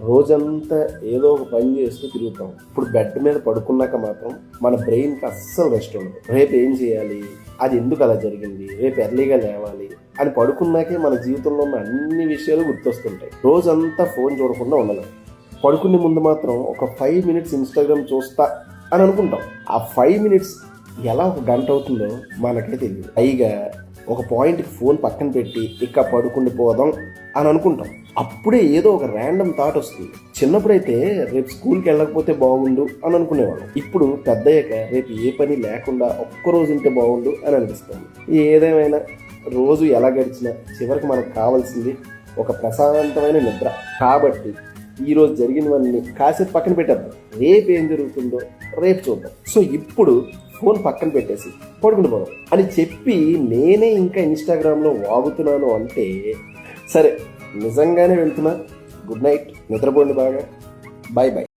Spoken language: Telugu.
రోజంతా ఏదో ఒక పని చేస్తూ తిరుగుతాం. ఇప్పుడు బెడ్ మీద పడుకున్నాక మాత్రం మన బ్రెయిన్కి అస్సలు రెస్ట్ ఉండదు. రేపు ఏం చేయాలి, అది ఎందుకు అలా జరిగింది, రేపు ఎర్లీగా లేవాలి అని పడుకున్నాకే మన జీవితంలో ఉన్న అన్ని విషయాలు గుర్తొస్తుంటాయి. రోజంతా ఫోన్ చూడకుండా ఉండలేం. పడుకునే ముందు మాత్రం ఒక 5 minutes ఇన్స్టాగ్రామ్ చూస్తా అని అనుకుంటాం. ఆ 5 minutes ఎలా ఒక గంట అవుతుందో మనకే తెలియదు. పైగా ఒక పాయింట్కి ఫోన్ పక్కన పెట్టి ఇక పడుకుని పోదాం అని అనుకుంటాం. అప్పుడే ఏదో ఒక ర్యాండమ్ థాట్ వస్తుంది. చిన్నప్పుడైతే రేపు స్కూల్కి వెళ్ళకపోతే బాగుండు అని అనుకునేవాళ్ళం. ఇప్పుడు పెద్దయ్యాక రేపు ఏ పని లేకుండా ఒక్కరోజు ఉంటే బాగుండు అని అనిపిస్తుంది. ఏదేమైనా రోజు ఎలా గడిచినా చివరికి మనకు కావాల్సింది ఒక ప్రశాంతమైన నిద్ర. కాబట్టి ఈరోజు జరిగినవన్నీ కాసేపు పక్కన పెట్టేద్దాం. రేపు ఏం జరుగుతుందో రేపు చూద్దాం. సో ఇప్పుడు ఫోన్ పక్కన పెట్టేసి పడుకుని పోదాం అని చెప్పి నేనే ఇంకా ఇన్స్టాగ్రామ్లో వాగుతున్నాను అంటే సరే, నిజంగానే వెళ్తున్నా. గుడ్ నైట్, నిద్రపోండి బాగా. Bye bye.